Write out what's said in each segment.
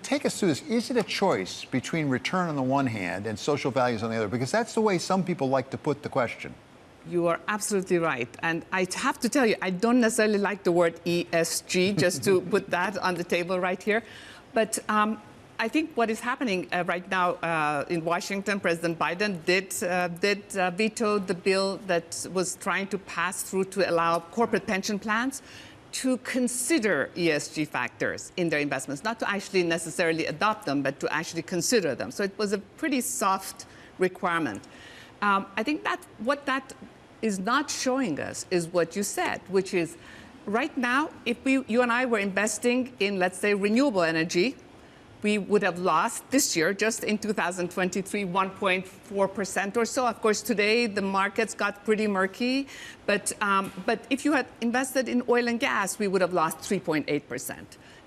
Take us through this. Is it a choice between return on the one hand and social values on the other? Because that's the way some people like to put the question. You are absolutely right. And I have to tell you, I don't necessarily like the word ESG, just to put that on the table right here. But I think what is happening right now in Washington, President Biden did veto the bill that was trying to pass through to allow corporate pension plans to consider ESG factors in their investments, not to actually necessarily adopt them, but to actually consider them. So it was a pretty soft requirement. I think that what that is not showing us is what you said, which is right now, if you and I were investing in, let's say, renewable energy, we would have lost this year, just in 2023, 1.4% or so. Of course, today the markets got pretty murky, but if you had invested in oil and gas, we would have lost 3.8%.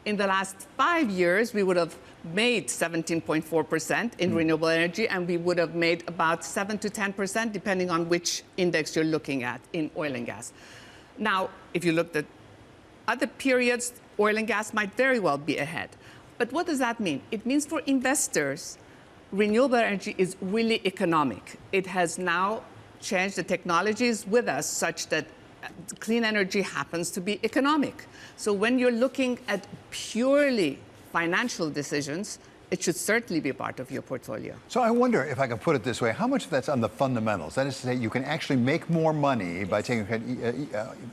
In the last 5 years, we would have made 17.4% in renewable energy, and we would have made about 7 to 10%, depending on which index you're looking at in oil and gas. Now, if you looked at other periods, oil and gas might very well be ahead. But what does that mean? It means for investors, renewable energy is really economic. It has now changed the technologies with us such that clean energy happens to be economic. So when you're looking at purely financial decisions, it should certainly be part of your portfolio. So I wonder, if I can put it this way, how much of that's on the fundamentals? That is to say, you can actually make more money by taking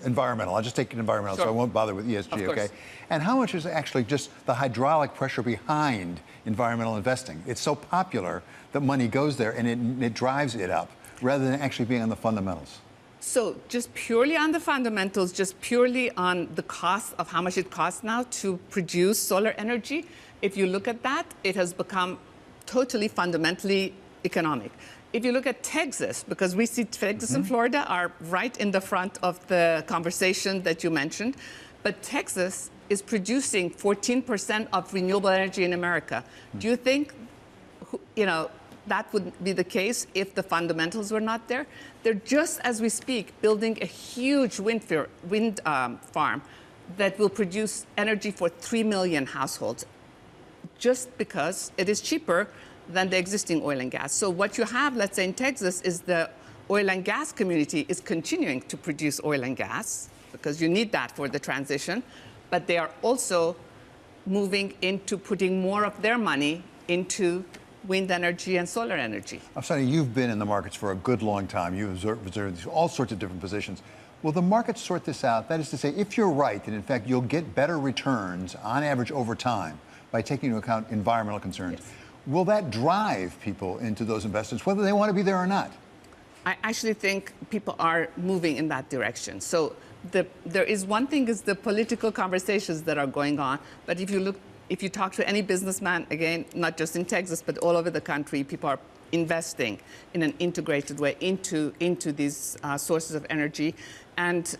environmental. I'll just take environmental, sure. So I won't bother with ESG, okay? And how much is actually just the hydraulic pressure behind environmental investing? It's so popular that money goes there and it drives it up, rather than actually being on the fundamentals. So just purely on the fundamentals, just purely on the cost of how much it costs now to produce solar energy, if you look at that, it has become totally fundamentally economic. If you look at Texas, because we see Texas and Florida are right in the front of the conversation that you mentioned, but Texas is producing 14% of renewable energy in America. Do you think, that would be the case if the fundamentals were not there? They're just as we speak building a huge wind farm that will produce energy for 3 million households, just because it is cheaper than the existing oil and gas. So what you have, let's say in Texas, is the oil and gas community is continuing to produce oil and gas because you need that for the transition, but they are also moving into putting more of their money into wind energy and solar energy. Afsaneh, you've been in the markets for a good long time. You've observed all sorts of different positions. Will the market sort this out? That is to say, if you're right, that in fact you'll get better returns on average over time by taking into account environmental concerns, yes, will that drive people into those investments, whether they want to be there or not? I actually think people are moving in that direction. So there is one thing is the political conversations that are going on, but if you talk to any businessman, again, not just in Texas, but all over the country, people are investing in an integrated way into these sources of energy, and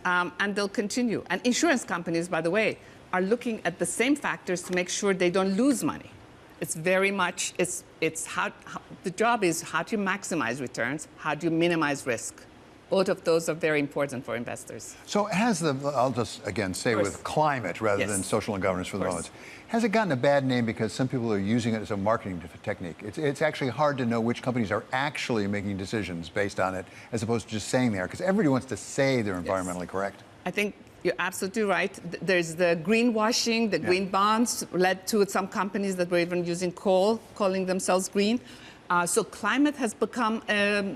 they'll continue. And insurance companies, by the way, are looking at the same factors to make sure they don't lose money. It's very much, it's how the job is how do you maximize returns, how do you minimize risk. Both of those are very important for investors. So I'll just again say with climate rather yes, than social and governance for the moment, has it gotten a bad name because some people are using it as a marketing technique? It's actually hard to know which companies are actually making decisions based on it as opposed to just saying they are, because everybody wants to say they're environmentally correct. I think you're absolutely right. There's the greenwashing, the green bonds led to some companies that were even using coal, calling themselves green. So climate has become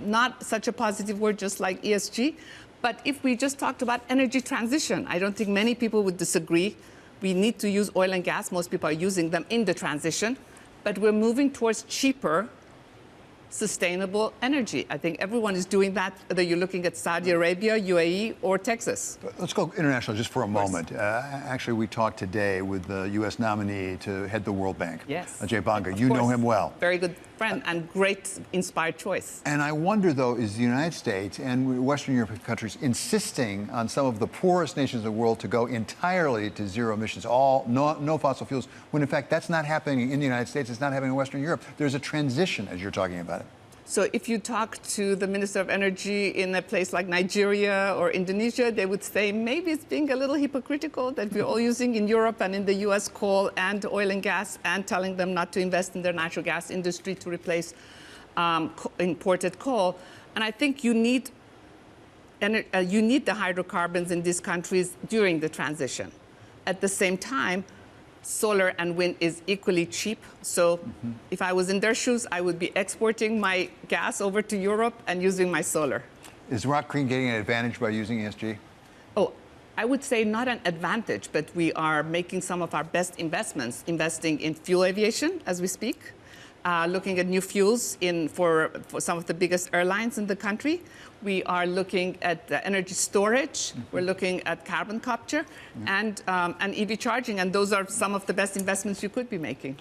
not such a positive word, just like ESG. But if we just talked about energy transition, I don't think many people would disagree. We need to use oil and gas. Most people are using them in the transition. But we're moving towards cheaper, sustainable energy. I think everyone is doing that, whether you're looking at Saudi Arabia, UAE, or Texas. Let's go international just for a moment. Actually, we talked today with the U.S. nominee to head the World Bank, Ajay Banga. You know him well. Very good friend and great inspired choice. And I wonder, though, is the United States and Western European countries insisting on some of the poorest nations of the world to go entirely to zero emissions, no fossil fuels, when in fact that's not happening in the United States, it's not happening in Western Europe. There's a transition, as you're talking about it. So if you talk to the Minister of Energy in a place like Nigeria or Indonesia, they would say maybe it's being a little hypocritical that we're all using in Europe and in the US coal and oil and gas and telling them not to invest in their natural gas industry to replace imported coal. And I think you need the hydrocarbons in these countries during the transition. At the same time, solar and wind is equally cheap. So if I was in their shoes, I would be exporting my gas over to Europe and using my solar. Is RockCreek getting an advantage by using ESG? Oh, I would say not an advantage, but we are making some of our best investments, investing in fuel aviation as we speak, looking at new fuels for some of the biggest airlines in the country. We are looking at energy storage. We're looking at carbon capture and EV charging. And those are some of the best investments you could be making.